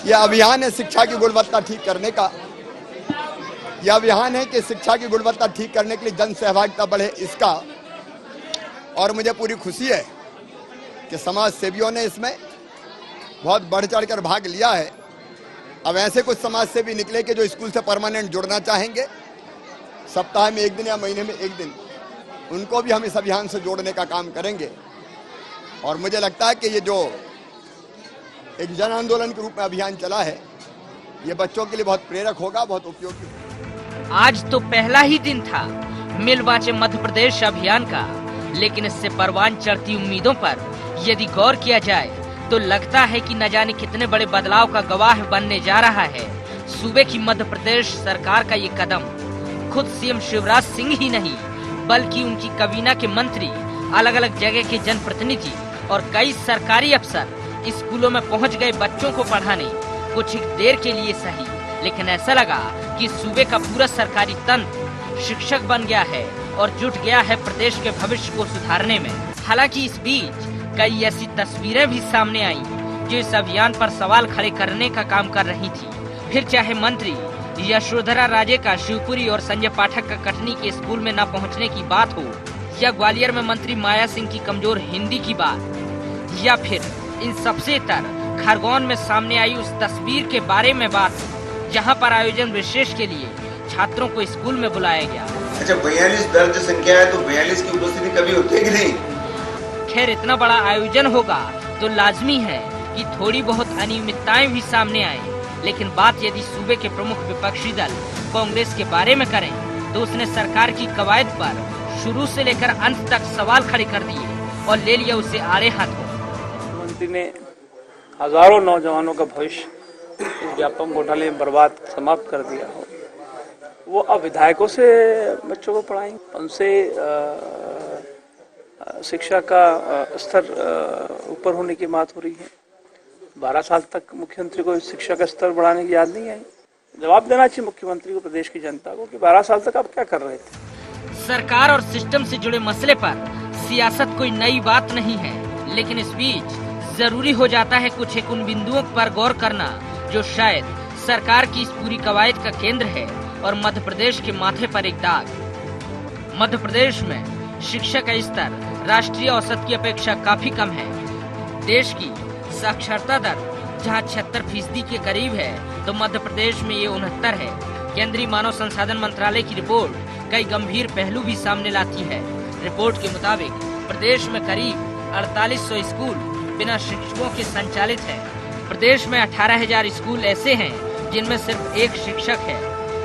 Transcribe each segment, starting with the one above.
यह अभियान है शिक्षा की गुणवत्ता ठीक करने का। यह अभियान है कि शिक्षा की गुणवत्ता ठीक करने के लिए जन सहभागिता बढ़े इसका। और मुझे पूरी खुशी है कि समाज सेवियों ने इसमें बहुत बढ़ चढ़कर भाग लिया है। अब ऐसे कुछ समाज सेवी निकले कि जो स्कूल से परमानेंट जुड़ना चाहेंगे, सप्ताह में एक दिन या महीने में एक दिन, उनको भी हम इस अभियान से जोड़ने का काम करेंगे। और मुझे लगता है कि ये जो एक जन आंदोलन के रूप में अभियान चला है, ये बच्चों के लिए बहुत प्रेरक होगा, बहुत उपयोगी होगा। आज तो पहला ही दिन था मिल बांचे मध्य प्रदेश अभियान का, लेकिन इससे परवान चढ़ती उम्मीदों पर यदि गौर किया जाए तो लगता है कि न जाने कितने बड़े बदलाव का गवाह बनने जा रहा है सूबे की मध्य प्रदेश सरकार का ये कदम। खुद सीएम शिवराज सिंह ही नहीं बल्कि उनकी काबीना के मंत्री, अलग अलग जगह के जनप्रतिनिधि और कई सरकारी अफसर स्कूलों में पहुंच गए बच्चों को पढ़ाने। कुछ ही देर के लिए सही, लेकिन ऐसा लगा कि सूबे का पूरा सरकारी तंत्र शिक्षक बन गया है और जुट गया है प्रदेश के भविष्य को सुधारने में। हालांकि इस बीच कई ऐसी तस्वीरें भी सामने आई जो इस अभियान पर सवाल खड़े करने का काम कर रही थी। फिर चाहे मंत्री यशोधरा राजे का शिवपुरी और संजय पाठक का कटनी के स्कूल में न पहुंचने की बात हो, या ग्वालियर में मंत्री माया सिंह की कमजोर हिंदी की बात, या फिर इन सबसे तर खरगोन में सामने आई उस तस्वीर के बारे में बात जहां पर आयोजन विशेष के लिए छात्रों को स्कूल में बुलाया गया। अच्छा, 42 दर्ज संख्या है तो 42 की उपस्थिति कभी होती है कि नहीं? खैर, इतना बड़ा आयोजन होगा तो लाजमी है कि थोड़ी बहुत अनियमितताएं भी सामने आए, लेकिन बात यदि सूबे के प्रमुख विपक्षी दल कांग्रेस के बारे में करें तो उसने सरकार की कवायद पर शुरू से लेकर अंत तक सवाल खड़े कर दिए और ले लिया उसे आड़े हाथों। मुख्यमंत्री ने हजारों नौजवानों का भविष्य इस व्यापक घोटाले में बर्बाद समाप्त कर दिया हो, वो अब विधायकों से बच्चों को पढ़ाएंगे, उनसे शिक्षा का स्तर ऊपर होने की बात हो रही है। 12 साल तक मुख्यमंत्री को शिक्षा का स्तर बढ़ाने की याद नहीं आई। जवाब देना चाहिए मुख्यमंत्री को, प्रदेश की जनता को, कि 12 साल तक आप क्या कर रहे थे। सरकार और सिस्टम से जुड़े मसले पर सियासत कोई नई बात नहीं है, लेकिन इस बीच जरूरी हो जाता है कुछ एक उन बिंदुओं पर गौर करना जो शायद सरकार की इस पूरी कवायद का केंद्र है और मध्य प्रदेश के माथे पर एक दाग। मध्य प्रदेश में शिक्षा का स्तर राष्ट्रीय औसत की अपेक्षा काफी कम है। देश की साक्षरता दर जहां 76% के करीब है तो मध्य प्रदेश में ये 69 है। केंद्रीय मानव संसाधन मंत्रालय की रिपोर्ट कई गंभीर पहलू भी सामने लाती है। रिपोर्ट के मुताबिक प्रदेश में करीब 4800 स्कूल बिना शिक्षकों के संचालित है। प्रदेश में 18,000 स्कूल ऐसे हैं जिनमें सिर्फ एक शिक्षक है।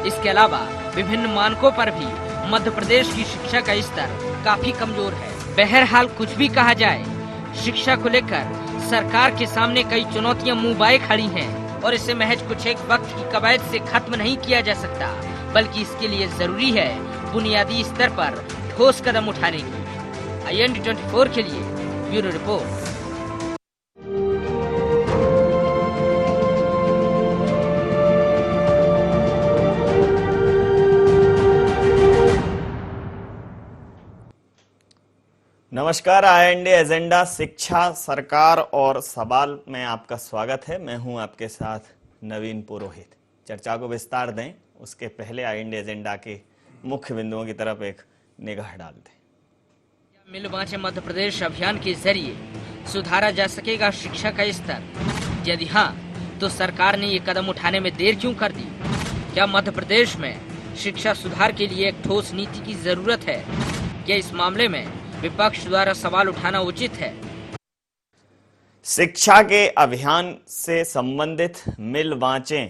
इसके अलावा विभिन्न मानकों पर भी मध्य प्रदेश की शिक्षा का स्तर काफी कमजोर है। बहरहाल कुछ भी कहा जाए, शिक्षा को लेकर सरकार के सामने कई चुनौतियां मुंह बाए खड़ी हैं और इसे महज कुछ एक वक्त की कवायद से खत्म नहीं किया जा सकता, बल्कि इसके लिए जरूरी है बुनियादी स्तर पर ठोस कदम उठाने की। IND 24 के लिए ब्यूरो रिपोर्ट। नमस्कार, IND एजेंडा शिक्षा, सरकार और सवाल में आपका स्वागत है। मैं हूं आपके साथ नवीन पुरोहित। चर्चा को विस्तार दें उसके पहले IND एजेंडा के मुख्य बिंदुओं की तरफ एक निगाह डाल दें। मिल बांचे मध्य प्रदेश अभियान के जरिए सुधारा जा सकेगा शिक्षा का स्तर? यदि हाँ, तो सरकार ने ये कदम उठाने में देर क्यों कर दी? क्या मध्य प्रदेश में शिक्षा सुधार के लिए एक ठोस नीति की जरूरत है? क्या इस मामले में विपक्ष द्वारा सवाल उठाना उचित है? शिक्षा के अभियान से संबंधित मिल बांचे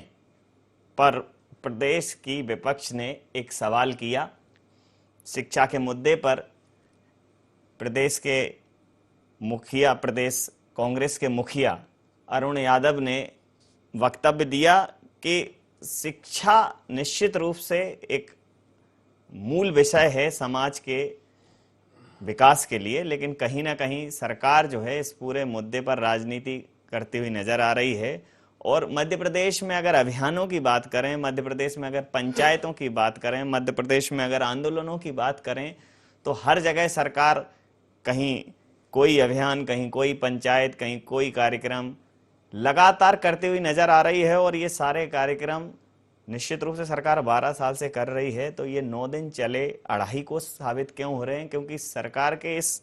पर प्रदेश की विपक्ष ने एक सवाल किया। शिक्षा के मुद्दे पर प्रदेश के मुखिया, प्रदेश कांग्रेस के मुखिया अरुण यादव ने वक्तव्य दिया कि शिक्षा निश्चित रूप से एक मूल विषय है समाज के विकास के लिए, लेकिन कहीं ना कहीं सरकार जो है इस पूरे मुद्दे पर राजनीति करती हुई नजर आ रही है। और मध्य प्रदेश में अगर अभियानों की बात करें, मध्य प्रदेश में अगर पंचायतों की बात करें, मध्य प्रदेश में अगर आंदोलनों की बात करें, तो हर जगह सरकार कहीं कोई अभियान, कहीं कोई पंचायत, कहीं कोई कार्यक्रम, लगातार करती हुई नजर आ रही है। और ये सारे कार्यक्रम निश्चित रूप से सरकार 12 साल से कर रही है, तो ये 9 दिन चले 2.5 कोस साबित क्यों हो रहे हैं? क्योंकि सरकार के इस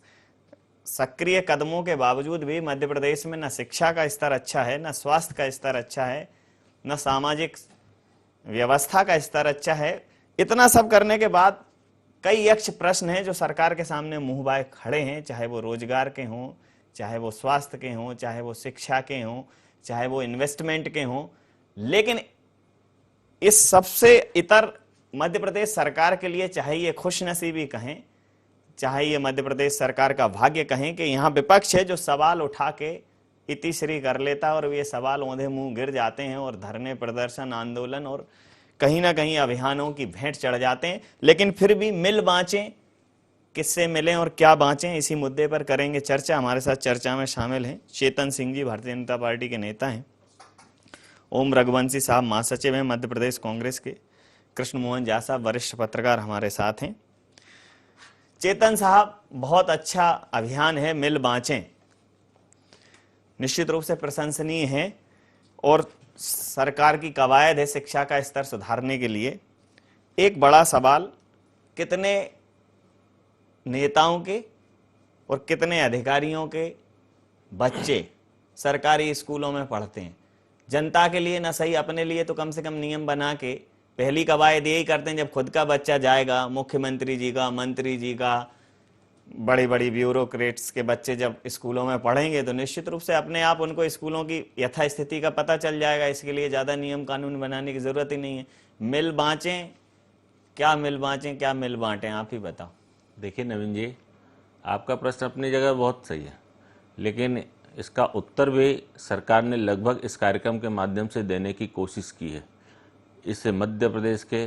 सक्रिय कदमों के बावजूद भी मध्य प्रदेश में न शिक्षा का स्तर अच्छा है, न स्वास्थ्य का स्तर अच्छा है, न सामाजिक व्यवस्था का स्तर अच्छा है। इतना सब करने के बाद कई यक्ष प्रश्न हैं जो सरकार के सामने मुंह बाए खड़े हैं, चाहे वो रोजगार के हों, चाहे वो स्वास्थ्य के हों, चाहे वो शिक्षा के हों, चाहे वो इन्वेस्टमेंट के हों। लेकिन इस सबसे इतर मध्य प्रदेश सरकार के लिए, चाहे ये खुशनसीबी कहें, चाहे ये मध्य प्रदेश सरकार का भाग्य कहें कि यहाँ विपक्ष है जो सवाल उठा के इतिश्री कर लेता और ये सवाल औंधे मुंह गिर जाते हैं और धरने, प्रदर्शन, आंदोलन और कहीं ना कहीं अभियानों की भेंट चढ़ जाते हैं। लेकिन फिर भी मिल बाँचें, किससे मिलें और क्या बाँचें, इसी मुद्दे पर करेंगे चर्चा। हमारे साथ चर्चा में शामिल हैं चेतन सिंह जी, भारतीय जनता पार्टी के नेता हैं। ओम रघुवंशी साहब महासचिव हैं मध्य प्रदेश कांग्रेस के। कृष्ण मोहन झा साहब वरिष्ठ पत्रकार हमारे साथ हैं। चेतन साहब, बहुत अच्छा अभियान है मिल बाँचें, निश्चित रूप से प्रशंसनीय है और सरकार की कवायद है शिक्षा का स्तर सुधारने के लिए। एक बड़ा सवाल, कितने नेताओं के और कितने अधिकारियों के बच्चे सरकारी स्कूलों में पढ़ते हैं? जनता के लिए ना सही, अपने लिए तो कम से कम नियम बना के पहली कवायद यही करते हैं, जब खुद का बच्चा जाएगा, मुख्यमंत्री जी का, मंत्री जी का, बड़ी बड़ी ब्यूरोक्रेट्स के बच्चे जब स्कूलों में पढ़ेंगे तो निश्चित रूप से अपने आप उनको स्कूलों की यथास्थिति का पता चल जाएगा। इसके लिए ज़्यादा नियम कानून बनाने की ज़रूरत ही नहीं है। मिल बाँचें, क्या मिल बाँचें, क्या मिल बाँटें, आप ही बताओ। देखिए नवीन जी, आपका प्रश्न अपनी जगह बहुत सही है, लेकिन इसका उत्तर भी सरकार ने लगभग इस कार्यक्रम के माध्यम से देने की कोशिश की है। इससे मध्य प्रदेश के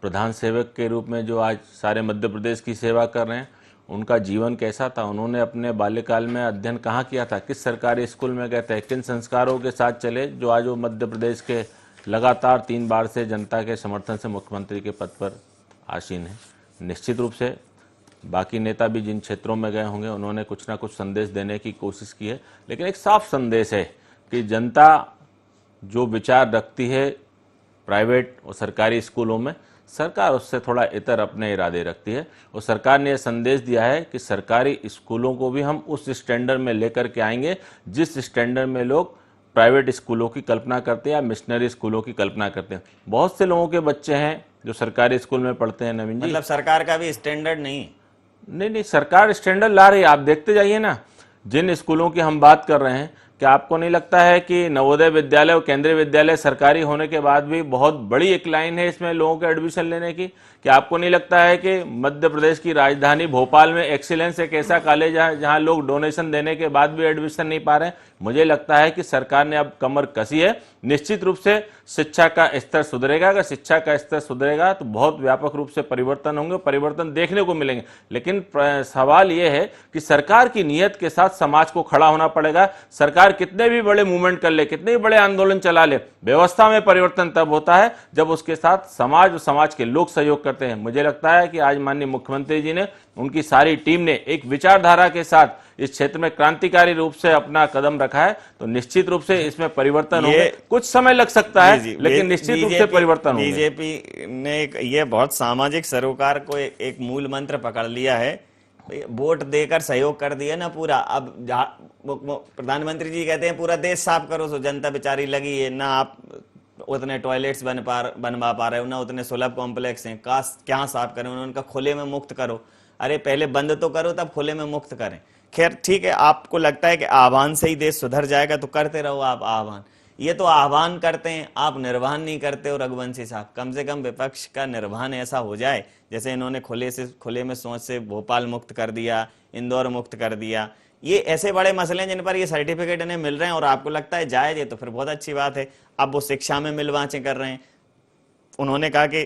प्रधान सेवक के रूप में जो आज सारे मध्य प्रदेश की सेवा कर रहे हैं, उनका जीवन कैसा था, उन्होंने अपने बाल्यकाल में अध्ययन कहाँ किया था, किस सरकारी स्कूल में गए थे, किन संस्कारों के साथ चले, जो आज वो मध्य प्रदेश के लगातार 3 बार से जनता के समर्थन से मुख्यमंत्री के पद पर आसीन है। निश्चित रूप से बाकी नेता भी जिन क्षेत्रों में गए होंगे उन्होंने कुछ ना कुछ संदेश देने की कोशिश की है, लेकिन एक साफ संदेश है कि जनता जो विचार रखती है प्राइवेट और सरकारी स्कूलों में, सरकार उससे थोड़ा इतर अपने इरादे रखती है। और सरकार ने यह संदेश दिया है कि सरकारी स्कूलों को भी हम उस स्टैंडर्ड में लेकर के आएंगे जिस स्टैंडर्ड में लोग प्राइवेट स्कूलों की कल्पना करते हैं या मिशनरी स्कूलों की कल्पना करते हैं। बहुत से लोगों के बच्चे हैं जो सरकारी स्कूल में पढ़ते हैं नवीन जी। मतलब सरकार का भी स्टैंडर्ड नहीं, सरकार स्टैंडर्ड ला रही है। आप देखते जाइए ना, जिन स्कूलों की हम बात कर रहे हैं, क्या आपको नहीं लगता है कि नवोदय विद्यालय और केंद्रीय विद्यालय सरकारी होने के बाद भी बहुत बड़ी एक लाइन है इसमें लोगों के एडमिशन लेने की? क्या आपको नहीं लगता है कि मध्य प्रदेश की राजधानी भोपाल में एक्सीलेंस एक ऐसा कॉलेज है जहां लोग डोनेशन देने के बाद भी एडमिशन नहीं पा रहे हैं? मुझे लगता है कि सरकार ने अब कमर कसी है। निश्चित रूप से शिक्षा का स्तर सुधरेगा। अगर शिक्षा का स्तर सुधरेगा तो बहुत व्यापक रूप से परिवर्तन होंगे, परिवर्तन देखने को मिलेंगे। लेकिन सवाल यह है कि सरकार की नीयत के साथ समाज को खड़ा होना पड़ेगा। सरकार कितने भी बड़े मूवमेंट कर ले, कितने भी बड़े आंदोलन चला ले, व्यवस्था में परिवर्तन तब होता है जब उसके साथ समाज और समाज के लोग सहयोग करते हैं। मुझे लगता है कि आज माननीय मुख्यमंत्री जी ने, उनकी सारी टीम ने एक विचारधारा के साथ इस क्षेत्र में क्रांतिकारी रूप से अपना कदम रखा है, तो निश्चित रूप से इसमें परिवर्तन होंगे। कुछ समय लग सकता है लेकिन निश्चित रूप से परिवर्तन होंगे। बीजेपी ने ये बहुत सामाजिक सरोकार को एक मूल मंत्र पकड़ लिया है, वोट देकर सहयोग कर दिया ना पूरा। अब प्रधानमंत्री जी कहते हैं पूरा देश साफ करो, सो जनता बेचारी लगी है ना, आप उतने टॉयलेट्स बनवा पा रहे हो ना, उतने सुलभ कॉम्प्लेक्स हैं, क्या साफ करें, उनका खुले में मुक्त करो। अरे पहले बंद तो करो तब खुले में मुक्त करें। खैर ठीक है, आपको लगता है कि आह्वान से ही देश सुधर जाएगा तो करते रहो आप आह्वान। ये तो आह्वान करते हैं, आप निर्वहन नहीं करते हो रघुवंशी साहब। कम से कम विपक्ष का निर्वहन ऐसा हो जाए, जैसे इन्होंने खुले में सोच से भोपाल मुक्त कर दिया, इंदौर मुक्त कर दिया। ये ऐसे बड़े मसले हैं जिन पर ये सर्टिफिकेट इन्हें मिल रहे हैं और आपको लगता है जायज है, तो फिर बहुत अच्छी बात है। अब वो शिक्षा में मिल बाँचें कर रहे हैं। उन्होंने कहा कि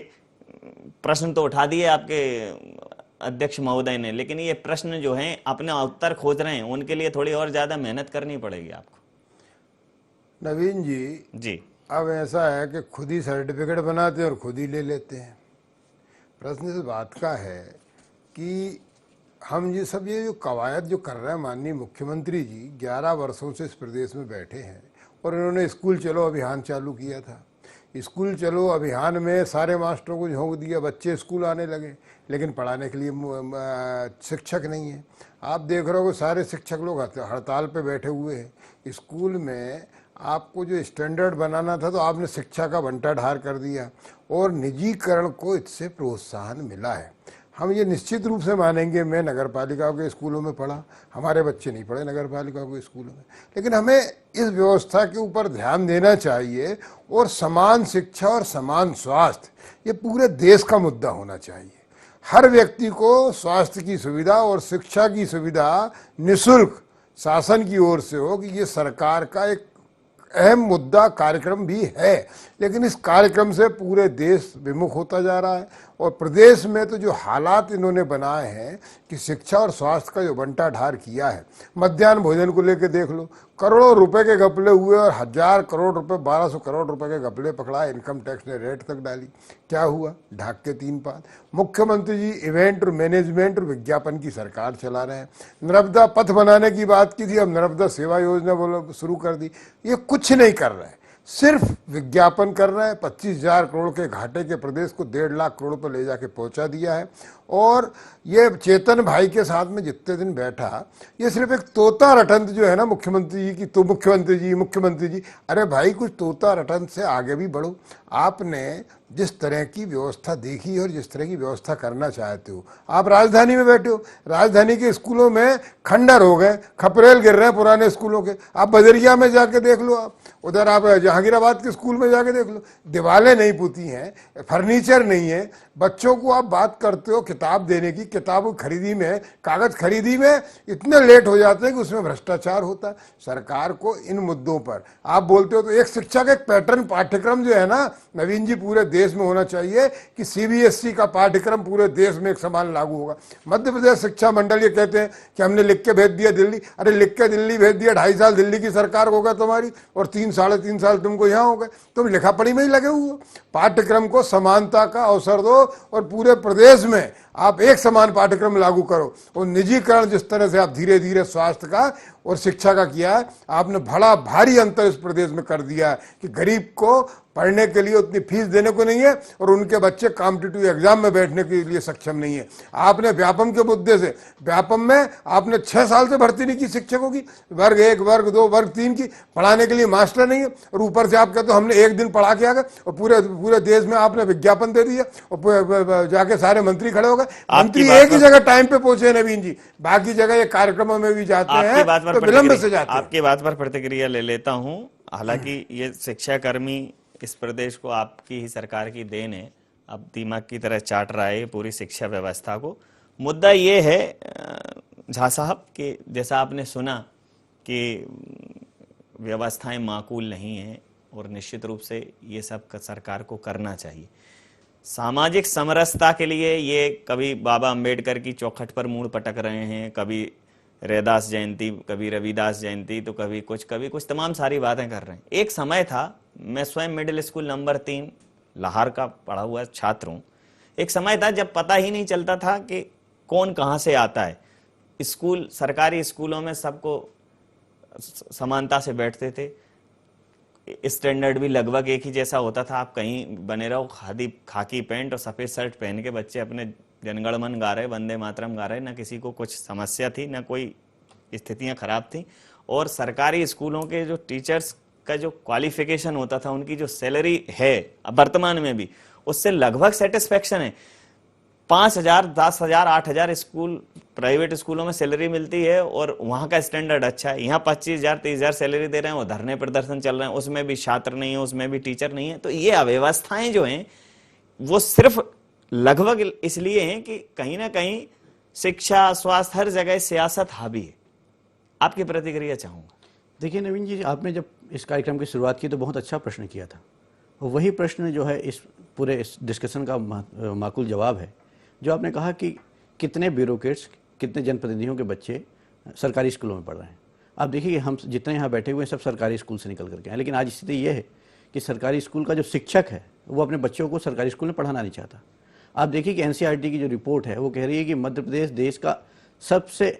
प्रश्न तो उठा दिए आपके अध्यक्ष महोदय ने, लेकिन ये प्रश्न जो हैं अपने उत्तर खोज रहे हैं, उनके लिए थोड़ी और ज्यादा मेहनत करनी पड़ेगी आपको। नवीन जी, अब ऐसा है कि खुद ही सर्टिफिकेट बनाते हैं और खुद ही ले लेते हैं। प्रश्न इस बात का है कि हम ये जो कवायद जो कर रहे हैं, माननीय मुख्यमंत्री जी 11 वर्षों से इस प्रदेश में बैठे हैं, और इन्होंने स्कूल चलो अभियान चालू किया था। स्कूल चलो अभियान में सारे मास्टरों को झोंक दिया, बच्चे स्कूल आने लगे, लेकिन पढ़ाने के लिए शिक्षक नहीं है। आप देख रहे हो सारे शिक्षक लोग हड़ताल पे बैठे हुए हैं। स्कूल में आपको जो स्टैंडर्ड बनाना था तो आपने शिक्षा का बंटा ढार कर दिया और निजीकरण को इससे प्रोत्साहन मिला है। हम ये निश्चित रूप से मानेंगे, मैं नगर पालिका के स्कूलों में पढ़ा, हमारे बच्चे नहीं पढ़े नगर पालिका के स्कूलों में, लेकिन हमें इस व्यवस्था के ऊपर ध्यान देना चाहिए और समान शिक्षा और समान स्वास्थ्य ये पूरे देश का मुद्दा होना चाहिए। हर व्यक्ति को स्वास्थ्य की सुविधा और शिक्षा की सुविधा निःशुल्क शासन की ओर से हो, कि ये सरकार का एक अहम मुद्दा कार्यक्रम भी है, लेकिन इस कार्यक्रम से पूरे देश विमुख होता जा रहा है। और प्रदेश में तो जो हालात इन्होंने बनाए हैं कि शिक्षा और स्वास्थ्य का जो बंटा ढार किया है, मध्याह्न भोजन को लेकर देख लो, करोड़ों रुपए के घपले हुए और 1000 करोड़ रुपए 1200 करोड़ रुपए के घपले पकड़ाए, इनकम टैक्स ने रेट तक डाली। क्या हुआ? ढाक के 3 पात। मुख्यमंत्री जी इवेंट और मैनेजमेंट और विज्ञापन की सरकार चला रहे हैं। नर्मदा पथ बनाने की बात की थी, अब नर्मदा सेवा योजना बोलो शुरू कर दी। ये कुछ नहीं कर रहे हैं, सिर्फ विज्ञापन कर रहे हैं। 25,000 करोड़ के घाटे के प्रदेश को 1.5 लाख करोड़ पर ले जाके पहुंचा दिया है। और ये चेतन भाई के साथ में जितने दिन बैठा, ये सिर्फ एक तोता रटंत जो है ना मुख्यमंत्री जी की, तो मुख्यमंत्री जी, अरे भाई कुछ तोता रटंत से आगे भी बढ़ो। आपने जिस तरह की व्यवस्था देखी और जिस तरह की व्यवस्था करना चाहते हो, आप राजधानी में बैठे हो, राजधानी के स्कूलों में खंडर हो गए, खपरेल गिर रहे हैं पुराने स्कूलों के। आप बदरिया में जाके देख लो, आप उधर आप जहांगीराबाद के स्कूल में जाके देख लो, दीवारें नहीं पुती हैं, फर्नीचर नहीं है। बच्चों को आप बात करते हो किताब देने की, किताब खरीदी में, कागज खरीदी में इतने लेट हो जाते हैं कि उसमें भ्रष्टाचार होता है। सरकार को इन मुद्दों पर आप बोलते हो तो एक शिक्षा का एक पैटर्न पाठ्यक्रम जो है ना नवीन जी, पूरे देश में होना चाहिए कि सीबीएसई का पाठ्यक्रम पूरे देश में एक समान लागू होगा। मध्य प्रदेश शिक्षा मंडल ये कहते हैं कि हमने लिख के भेज दिया दिल्ली। अरे लिख के दिल्ली भेज दिया, 2.5 साल दिल्ली की सरकार होगा तुम्हारी और 3 साढ़े 3 साल तुमको यहाँ हो गए, तुम लिखा पढ़ी में ही लगे हुए। पाठ्यक्रम को समानता का अवसर दो और पूरे प्रदेश में आप एक समान पाठ्यक्रम लागू करो। और निजीकरण जिस तरह से आप धीरे धीरे स्वास्थ्य का और शिक्षा का किया है, आपने बड़ा भारी अंतर इस प्रदेश में कर दिया है कि गरीब को पढ़ने के लिए उतनी फीस देने को नहीं है और उनके बच्चे कॉम्पिटिटिव एग्जाम में बैठने के लिए सक्षम नहीं है। आपने व्यापम के मुद्दे से, व्यापम में आपने 6 साल से भर्ती नहीं की शिक्षकों की, वर्ग 1, वर्ग 2, वर्ग 3 की, पढ़ाने के लिए मास्टर नहीं है। और ऊपर से आप कहते हो हमने एक दिन पढ़ा के आ गए और पूरे देश में आपने विज्ञापन दे दिया और जाके सारे मंत्री खड़े हो गए। मंत्री एक ही जगह टाइम पे पहुंचे नवीन जी, बाकी जगह ये कार्यक्रमों में भी जाते हैं तो विलंब से जाते हैं। आपकी बात पर प्रतिक्रिया ले लेता हूं। हालांकि ये शिक्षा कर्मी इस प्रदेश को आपकी ही सरकार की देन है, अब दीमक की तरह चाट रहा है पूरी शिक्षा व्यवस्था को। मुद्दा ये है झा साहब कि जैसा आपने सुना कि व्यवस्थाएं माकूल नहीं हैं और निश्चित रूप से ये सब सरकार को करना चाहिए। सामाजिक समरसता के लिए ये कभी बाबा अंबेडकर की चौखट पर मूड़ पटक रहे हैं, कभी रैदास जयंती, कभी रविदास जयंती, तो कभी कुछ तमाम सारी बातें कर रहे हैं। एक समय था, मैं स्वयं मिडिल स्कूल नंबर 3 लाहौर का पढ़ा हुआ छात्र हूँ। एक समय था जब पता ही नहीं चलता था कि कौन कहाँ से आता है। स्कूल, सरकारी स्कूलों में सबको समानता से बैठते थे, स्टैंडर्ड भी लगभग एक ही जैसा होता था। आप कहीं बने रहो, खाकी पैंट और सफेद शर्ट पहन के बच्चे अपने जनगण मन गा रहे, वंदे मातरम गा रहे, ना किसी को कुछ समस्या थी, ना कोई स्थितियां खराब थी। और सरकारी स्कूलों के जो टीचर्स का जो क्वालिफिकेशन होता था, उनकी जो सैलरी है वर्तमान में भी, उससे लगभग सेटिस्फेक्शन है। 5,000, 10,000, 8,000 स्कूल प्राइवेट स्कूलों में सैलरी मिलती है और वहाँ का स्टैंडर्ड अच्छा है। यहाँ 25,000, 30,000 सैलरी दे रहे हैं, वो धरने प्रदर्शन चल रहे हैं, उसमें भी छात्र नहीं है, उसमें भी टीचर नहीं है। तो ये अव्यवस्थाएं जो हैं वो सिर्फ लगभग इसलिए हैं कि कहीं ना कहीं शिक्षा, स्वास्थ्य, हर जगह सियासत हावी है। आपकी प्रतिक्रिया चाहूँगा। देखिए नवीन जी, आपने जब इस कार्यक्रम की शुरुआत की तो बहुत अच्छा प्रश्न किया था, और वही प्रश्न जो है इस पूरे इस डिस्कशन का माकूल जवाब है। जो आपने कहा कि कितने ब्यूरोक्रेट्स, कितने जनप्रतिनिधियों के बच्चे सरकारी स्कूलों में पढ़ रहे हैं। आप देखिए हम जितने यहाँ बैठे हुए हैं सब सरकारी स्कूल से निकल करके हैं, लेकिन आज स्थिति ये है कि सरकारी स्कूल का जो शिक्षक है वो अपने बच्चों को सरकारी स्कूल में पढ़ाना नहीं चाहता। आप देखिए कि एनसीईआरटी की जो रिपोर्ट है वो कह रही है कि मध्य प्रदेश देश का सबसे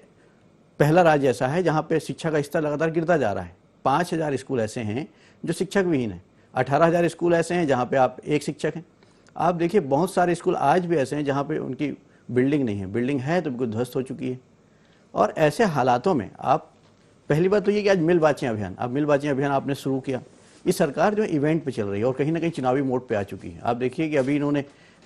पहला राज्य ऐसा है जहाँ पे शिक्षा का स्तर लगातार गिरता जा रहा है। 5,000 स्कूल ऐसे हैं जो शिक्षक विहीन हैं, 18,000 स्कूल ऐसे हैं जहाँ पे आप एक शिक्षक हैं। आप देखिए बहुत सारे स्कूल आज भी ऐसे हैं जहाँ पे उनकी बिल्डिंग नहीं है, बिल्डिंग है तो बिल्कुल ध्वस्त हो चुकी है। और ऐसे हालातों में आप, पहली बात तो ये कि आज मिल बाँचें अभियान, अब मिल बाँचें अभियान आपने शुरू किया। ये सरकार जो है इवेंट पे चल रही है और कहीं ना कहीं चुनावी मोड पे आ चुकी है। आप देखिए कि अभी इन्होंने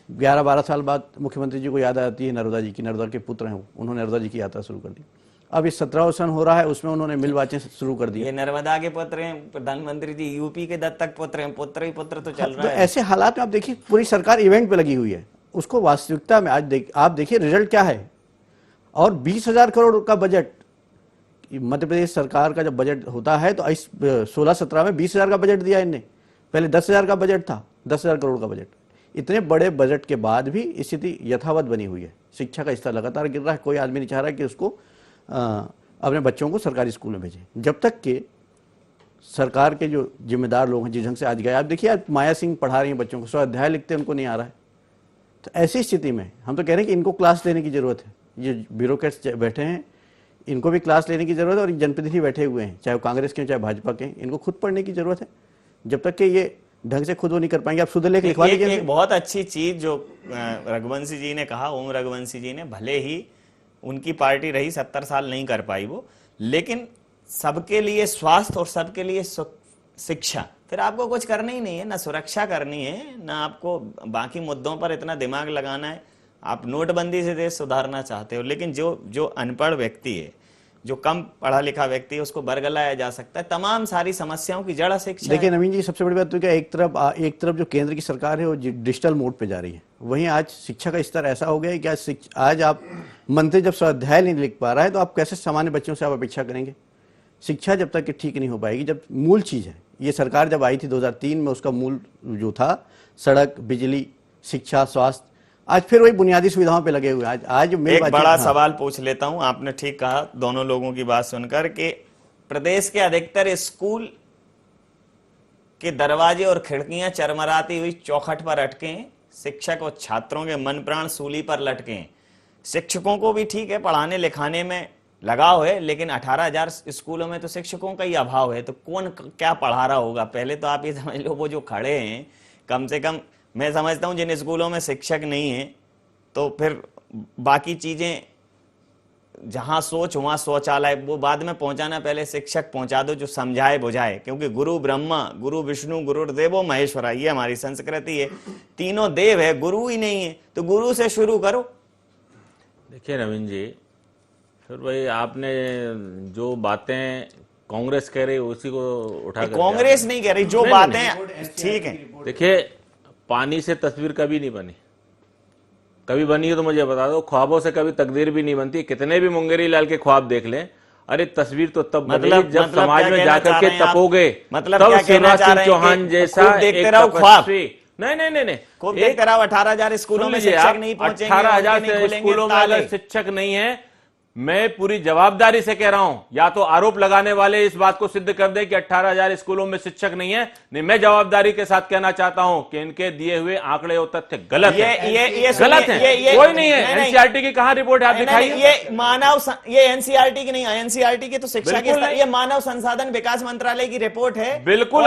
11-12 साल बाद मुख्यमंत्री जी को याद आती है नर्मदा जी की, नर्मदा के पुत्र हैं वो, उन्होंने नर्मदा जी की यात्रा शुरू कर दी। अब इस 17 सन हो रहा है, उसमें उन्होंने मिल बाँचें शुरू कर दी। ये नर्मदा के पुत्र हैं, प्रधानमंत्री जी यूपी के दत्तक पुत्र हैं, पुत्र ही पुत्र तो चल तो रहा है। ऐसे हालात में आप देखिए पूरी सरकार इवेंट पे लगी हुई है, उसको वास्तविकता में आज आप देखिए रिजल्ट क्या है। और 20,000 करोड़ का बजट, मध्य प्रदेश सरकार का जब बजट होता है तो इस 16-17 में 20,000 का बजट दिया इनने, पहले 10,000 का बजट था, 10,000 करोड़ का बजट। इतने बड़े बजट के बाद भी स्थिति यथावत बनी हुई है, शिक्षा का स्तर लगातार गिर रहा है। कोई आदमी नहीं चाह रहा कि उसको अपने बच्चों को सरकारी स्कूल में भेजें, जब तक कि सरकार के जो जिम्मेदार लोग हैं जिस ढंग से आज गए। आप देखिए आज माया सिंह पढ़ा रही हैं बच्चों को, स्वाध्याय लिखते उनको नहीं आ रहा है। तो ऐसी स्थिति में हम तो कह रहे हैं कि इनको क्लास लेने की जरूरत है। ये ब्यूरोक्रेट्स बैठे हैं, इनको भी क्लास लेने की जरूरत है, और जनप्रतिनिधि बैठे हुए हैं, चाहे वो कांग्रेस के चाहे भाजपा के, इनको खुद पढ़ने की जरूरत है। जब तक कि ये ढंग से खुद वो नहीं कर पाएंगे। आप शुद्ध लेख लिखवा लीजिए। एक बहुत अच्छी चीज जो रघुवंशी जी ने कहा, ओम रघुवंशी जी ने, भले ही उनकी पार्टी रही 70 साल नहीं कर पाई वो, लेकिन सबके लिए स्वास्थ्य और सबके लिए शिक्षा, फिर आपको कुछ करना ही नहीं है, ना सुरक्षा करनी है, ना आपको बाकी मुद्दों पर इतना दिमाग लगाना है। आप नोटबंदी से देश सुधारना चाहते हो, लेकिन जो अनपढ़ व्यक्ति है, जो कम पढ़ा लिखा व्यक्ति है, उसको बरगलाया जा सकता है। तमाम सारी समस्याओं की जड़ शिक्षा। देखिए नवीन जी, सबसे बड़ी बात तो क्या, एक तरफ जो केंद्र की सरकार है वो डिजिटल मोड पे जा रही है, वहीं आज शिक्षा का स्तर ऐसा हो गया है कि आज आप मंत्री जब स्वाध्याय नहीं लिख पा रहा है तो आप कैसे सामान्य बच्चों से आप अपेक्षा करेंगे। शिक्षा जब तक कि ठीक नहीं हो पाएगी, जब मूल चीज़ है, ये सरकार जब आई थी 2003 में, उसका मूल जो था सड़क, बिजली, शिक्षा, स्वास्थ्य, आज फिर वही बुनियादी सुविधाओं पे लगे हुए हैं। आज एक बड़ा सवाल पूछ लेता हूं, आपने ठीक कहा दोनों लोगों की बात सुनकर कि प्रदेश के अधिकतर स्कूल के दरवाजे और खिड़कियां चरमराती हुई चौखट पर अटके हैं, शिक्षक और छात्रों के मन प्राण सूली पर लटके हैं। शिक्षकों को भी ठीक है, पढ़ाने लिखाने में लगाव है, लेकिन 18,000 स्कूलों में तो शिक्षकों का ही अभाव है, तो कौन क्या पढ़ा रहा होगा। पहले तो आप ये समझ लो, वो जो खड़े हैं, कम से कम मैं समझता हूं जिन स्कूलों में शिक्षक नहीं है तो फिर बाकी चीजें, जहां सोच वहां शौचालय, वो बाद में पहुंचाना, पहले शिक्षक पहुंचा दो जो समझाए बुझाए, क्योंकि गुरु ब्रह्मा, गुरु विष्णु, गुरुर्देवो महेश्वरा, ये हमारी संस्कृति है। तीनों देव है, गुरु ही नहीं है, तो गुरु से शुरू करो। देखिए नवीन जी, फिर भाई आपने जो बातें कांग्रेस कह रही उसी को उठा, कांग्रेस नहीं कह रही, जो बातें ठीक है। देखिए पानी से तस्वीर कभी नहीं बनी, कभी बनी है तो मुझे बता दो। ख्वाबों से कभी तकदीर भी नहीं बनती, कितने भी मुंगेरी लाल के ख्वाब देख लें, अरे तस्वीर तो तब बनेगी जब समाज में जाकर के तपोगे, तब शिवराज सिंह चौहान जैसा एक तपस्वी। नहीं, खूब देखते रहो, 18,000 स्कूलों में शिक्षक नहीं पहुंचेंगे, 18,000 स्कूलों में अगर शिक्षक नहीं है, मैं पूरी जवाबदारी से कह रहा हूं, या तो आरोप लगाने वाले इस बात को सिद्ध कर दे कि 18,000 स्कूलों में शिक्षक नहीं है, नहीं मैं जवाबदारी के साथ कहना चाहता हूं कि इनके दिए हुए आंकड़े और तथ्य गलत है, गलत है। कोई नहीं है, एनसीईआरटी की कहां रिपोर्ट आप दिखाइए। ये एनसीईआरटी की नहीं है, एनसीईआरटी की तो शिक्षा की, ये मानव संसाधन विकास मंत्रालय की रिपोर्ट है। बिल्कुल,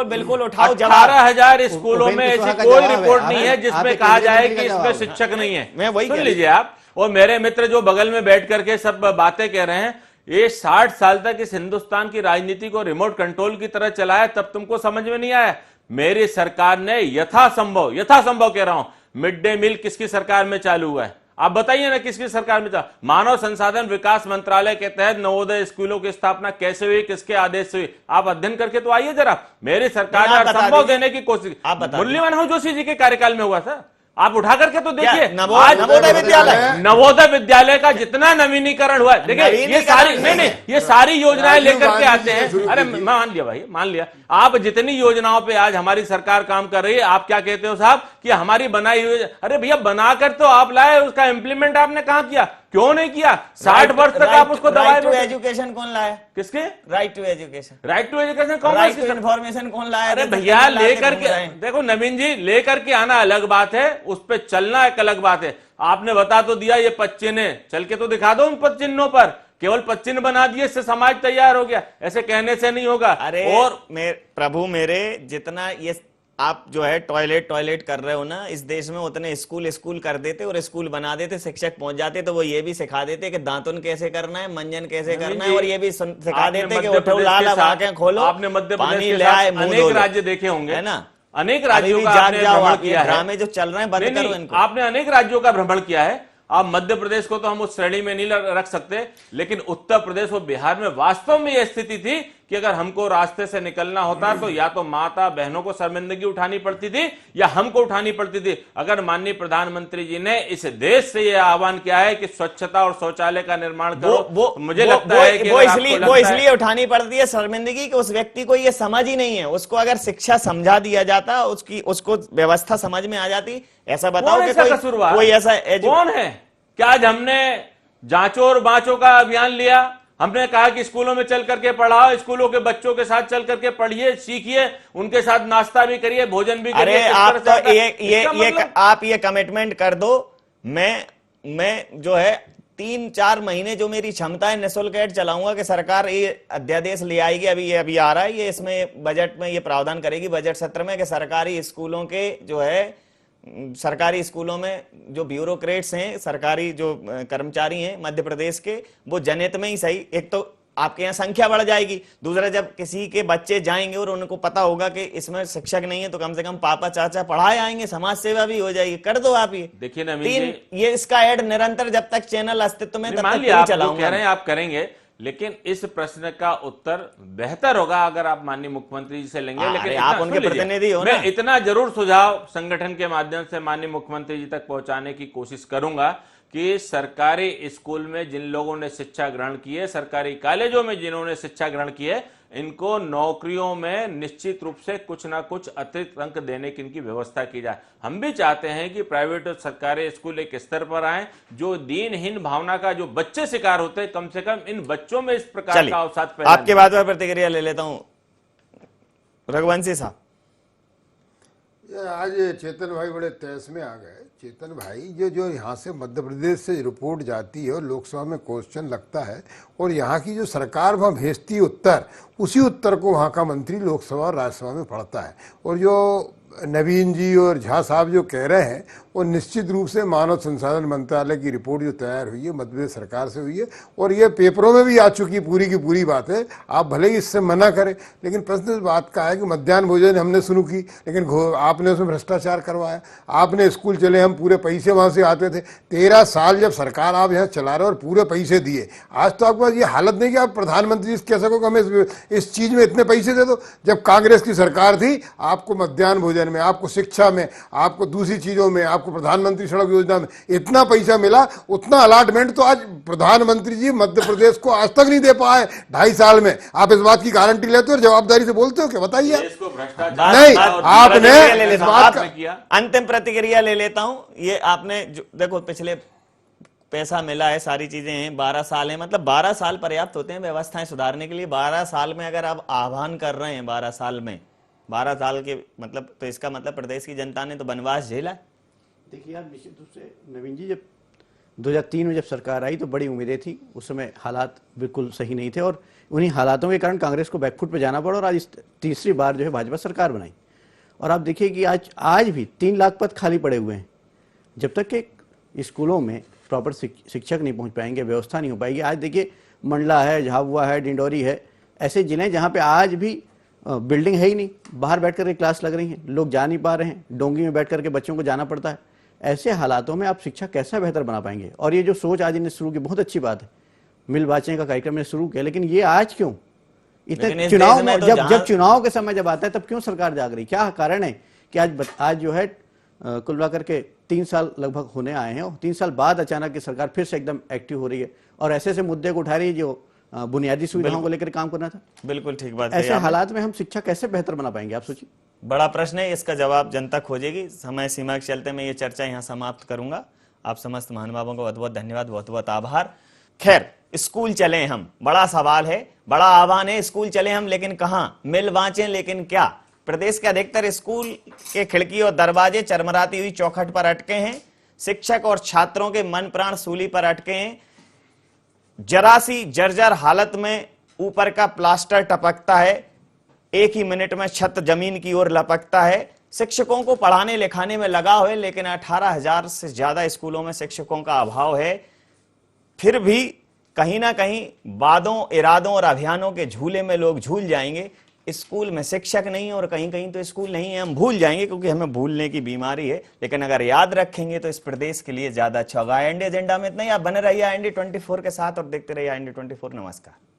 बिल्कुल उठाओ। 18,000 स्कूलों में ऐसी कोई रिपोर्ट नहीं है जिसमें कहा जाए कि इसमें शिक्षक नहीं है। मैं वही सुन लीजिए आप, और मेरे मित्र जो बगल में बैठ करके सब बातें कह रहे हैं, ये 60 साल तक इस हिंदुस्तान की राजनीति को रिमोट कंट्रोल की तरह चलाया, तब तुमको समझ में नहीं आया। मेरी सरकार ने यथासंभव कह रहा हूं, मिड डे मील किसकी सरकार में चालू हुआ है, आप बताइए ना किसकी सरकार में चालू। मानव संसाधन विकास मंत्रालय के तहत नवोदय स्कूलों की स्थापना कैसे हुई, किसके आदेश से हुई, आप अध्ययन करके तो आइए जरा। मेरी सरकार ने संभव देने की कोशिश, मुरलीमोहन जोशी जी के कार्यकाल में हुआ था, आप उठा करके तो देखिए। नवोदय विद्यालय का जितना नवीनीकरण हुआ है, देखिए ये सारी योजनाएं लेकर के आते हैं। अरे मान लिया भाई, मान लिया, आप जितनी योजनाओं पे आज हमारी सरकार काम कर रही है, आप क्या कहते हो साहब कि हमारी बनाई हुई, अरे भैया बनाकर तो आप लाए, उसका इंप्लीमेंट आपने कहां किया, क्यों नहीं किया? 60 वर्ष तक आप उसको दबाए। राइट टू एजुकेशन कौन लाया? किसके? राइट टू एजुकेशन कांग्रेस की इन्फॉर्मेशन कौन लाया? अरे भैया लेकर के देखो नवीन जी, लेकर के आना अलग बात है, उस पर चलना एक अलग बात है। आपने बता तो दिया ये 5 चिन्ह, चल के तो दिखा दो उन 5 चिन्हों पर केवल पद चिन्ह बना दिए इससे समाज तैयार हो गया, ऐसे कहने से नहीं होगा। अरे और प्रभु मेरे, जितना ये आप जो है टॉयलेट कर रहे हो ना इस देश में, उतने स्कूल कर देते और स्कूल बना देते, शिक्षक पहुंच जाते तो वो ये भी सिखा देते कि दांतन कैसे करना है, मंजन कैसे करना है, और ये भी सिखा देते कि उठो लाल आंखें खोलो, आपने मध्य पानी प्रदेश ले आए, मुंह धो अनेक लो, राज्य देखे होंगे, है ना? अनेक राज्यों का जाग आपने जाओ, भ्रमण आप ये किया है। ड्रामे जो चल रहे हैं बंद करो इनको। आपने अनेक राज्यों का भ्रमण किया है, आप मध्य प्रदेश को तो हम उस श्रेणी में नहीं रख सकते, लेकिन उत्तर प्रदेश और बिहार में वास्तव में यह स्थिति थी कि अगर हमको रास्ते से निकलना होता तो या तो माता बहनों को शर्मिंदगी उठानी पड़ती थी या हमको उठानी पड़ती थी। अगर माननीय प्रधानमंत्री जी ने इस देश से यह आह्वान किया है कि स्वच्छता और शौचालय का निर्माण करो, तो मुझे लगता है कि वो इसलिए उठानी पड़ती है शर्मिंदगी कि उस व्यक्ति को ये समझ ही नहीं है। उसको अगर शिक्षा समझा दिया जाता, उसको व्यवस्था समझ में आ जाती। ऐसा बताओ कि कोई ऐसा कौन है? क्या आज हमने जांचो और बांचो का अभियान लिया? हमने कहा कि स्कूलों में चल करके पढ़ाओ, स्कूलों के बच्चों के साथ चल करके पढ़िए, सीखिए, उनके साथ नाश्ता भी करिए, भोजन भी करिए। अरे आप तो आप ये कमिटमेंट कर दो, मैं जो है 3-4 महीने जो मेरी क्षमता है निःशुल्क ऐड चलाऊंगा कि सरकार ये अध्यादेश ले आएगी, अभी आ रहा है ये, इसमें बजट में ये प्रावधान करेगी बजट सत्र में कि सरकारी स्कूलों के जो है सरकारी स्कूलों में जो ब्यूरोक्रेट्स हैं, सरकारी जो कर्मचारी हैं मध्य प्रदेश के, वो जनहित में ही सही, एक तो आपके यहाँ संख्या बढ़ जाएगी, दूसरा जब किसी के बच्चे जाएंगे और उनको पता होगा कि इसमें शिक्षक नहीं है तो कम से कम पापा चाचा पढ़ाए आएंगे, समाज सेवा भी हो जाएगी। कर दो आप ये। देखिए ना, ये इसका ऐड निरंतर जब तक चैनल अस्तित्व में तब तक चलाऊंगा। कह रहे हैं आप करेंगे, लेकिन इस प्रश्न का उत्तर बेहतर होगा अगर आप माननीय मुख्यमंत्री जी से लेंगे। लेकिन आप उनके प्रतिनिधि हो ना। मैं इतना जरूर सुझाव संगठन के माध्यम से माननीय मुख्यमंत्री जी तक पहुंचाने की कोशिश करूंगा कि सरकारी स्कूल में जिन लोगों ने शिक्षा ग्रहण की है, सरकारी कॉलेजों में जिन्होंने शिक्षा ग्रहण की है, इनको नौकरियों में निश्चित रूप से कुछ ना कुछ अतिरिक्त अंक देने की इनकी व्यवस्था की जाए। हम भी चाहते हैं कि प्राइवेट और सरकारी स्कूल एक स्तर पर आए, जो दीनहीन भावना का जो बच्चे शिकार होते हैं, कम से कम इन बच्चों में इस प्रकार का अवसाद पैदा। आपके बात पर प्रतिक्रिया ले लेता हूं, रघुवंशी साहब। आज चेतन भाई बड़े तैस में आ गए। चेतन भाई, जो यहाँ से मध्य प्रदेश से रिपोर्ट जाती है और लोकसभा में क्वेश्चन लगता है और यहाँ की जो सरकार वहाँ भेजती है उत्तर, उसी उत्तर को वहाँ का मंत्री लोकसभा और राज्यसभा में पढ़ता है। और जो नवीन जी और झा साहब जो कह रहे हैं वो निश्चित रूप से मानव संसाधन मंत्रालय की रिपोर्ट जो तैयार हुई है मध्य प्रदेश सरकार से हुई है और ये पेपरों में भी आ चुकी पूरी की पूरी बात है। आप भले ही इससे मना करें, लेकिन प्रश्न इस बात का है कि मध्याह्न भोजन हमने शुरू की, लेकिन आपने उसमें भ्रष्टाचार करवाया। आपने स्कूल चले, हम पूरे पैसे वहाँ से आते थे। 13 साल जब सरकार आप यहाँ चला रहे और पूरे पैसे दिए, आज तो आपके पास ये हालत नहीं कि आप प्रधानमंत्री कह सको कि हमें इस चीज़ में इतने पैसे दे दो। जब कांग्रेस की सरकार थी, आपको मध्याह्न भोजन में, आपको शिक्षा में, आपको दूसरी चीज़ों में, आपको प्रधानमंत्री सड़क योजना में इतना पैसा मिला, उतना अलॉटमेंट तो आज प्रधानमंत्री जी मध्य प्रदेश को आज तक नहीं दे पाए 2.5 साल में। आप इस बात की गारंटी लेते हो और जवाबदारी से बोलते हो क्या? बताइए। नहीं, आपने अंतिम प्रतिक्रिया ले लेता हूं। ये आपने देखो, पिछले पैसा मिला है, सारी चीजें हैं, 12 साल है, मतलब 12 साल पर्याप्त होते हैं व्यवस्थाएं सुधारने के लिए। 12 साल में अगर आप आह्वान कर रहे हैं 12 साल में, 12 साल के मतलब, तो इसका मतलब प्रदेश की जनता ने तो वनवास झेला। देखिए आप, निश्चित रूप से नवीन जी, जब 2003 में जब सरकार आई तो बड़ी उम्मीदें थी, उस समय हालात बिल्कुल सही नहीं थे और उन्हीं हालातों के कारण कांग्रेस को बैकफुट पे जाना पड़ा और आज तीसरी बार जो है भाजपा सरकार बनाई। और आप देखिए कि आज भी 3 लाख पद खाली पड़े हुए हैं। जब तक कि स्कूलों में प्रॉपर शिक्षक नहीं पहुंच पाएंगे, व्यवस्था नहीं हो पाएगी। आज देखिए मंडला है, झाबुआ है, डिंडौरी है, ऐसे जिले जहाँ पे आज भी बिल्डिंग है ही नहीं, बाहर बैठ कर के क्लास लग रही हैं, लोग जा नहीं पा रहे हैं, डोंगी में बैठ करके बच्चों को जाना पड़ता है। ऐसे हालातों में आप शिक्षा कैसा बेहतर बना पाएंगे? और ये जो सोच आज इन्हें शुरू की, बहुत अच्छी बात है, मिल बाँचने का कार्यक्रम ने शुरू किया, लेकिन ये आज क्यों इतने चुनाव में, जब चुनाव के समय जब आता है तब क्यों सरकार जाग रही? क्या कारण है कि आज जो है कुल मिलाकर के 3 साल लगभग होने आए हैं और 3 साल बाद अचानक की सरकार फिर से एकदम एक्टिव हो रही है और ऐसे ऐसे मुद्दे को उठा रही है जो बुनियादी सुविधाओं को लेकर काम करना था। बिल्कुल ठीक बात। ऐसे हालात में हम शिक्षा कैसे बेहतर बना पाएंगे? आप सोचिए, बड़ा प्रश्न है, इसका जवाब जनता खोजेगी। समय सीमा के चलते मैं ये चर्चा यहाँ समाप्त करूंगा। आप समस्त महानुभावों को बहुत बहुत धन्यवाद, बहुत बहुत आभार। खैर, स्कूल चले हम, बड़ा सवाल है, बड़ा आह्वान है, स्कूल चले हम, लेकिन कहां? मिल बांचे, लेकिन क्या? प्रदेश के अधिकतर स्कूल के खिड़की और दरवाजे चरमराती हुई चौखट पर अटके हैं। शिक्षक और छात्रों के मन प्राण सूली पर अटके हैं। जरा सी जर्जर हालत में ऊपर का प्लास्टर टपकता है, एक ही मिनट में छत जमीन की ओर लपकता है। शिक्षकों को पढ़ाने लिखाने में लगाव है, लेकिन 18,000 से ज्यादा स्कूलों में शिक्षकों का अभाव है। फिर भी कहीं ना कहीं वादों, इरादों और अभियानों के झूले में लोग झूल जाएंगे। स्कूल में शिक्षक नहीं है और कहीं कहीं तो स्कूल नहीं है, हम भूल जाएंगे क्योंकि हमें भूलने की बीमारी है। लेकिन अगर याद रखेंगे तो इस प्रदेश के लिए ज्यादा अच्छा होगा। IND एजेंडा में इतना ही। आप बने रहिए IND 24 के साथ और देखते रहिए IND 24। नमस्कार।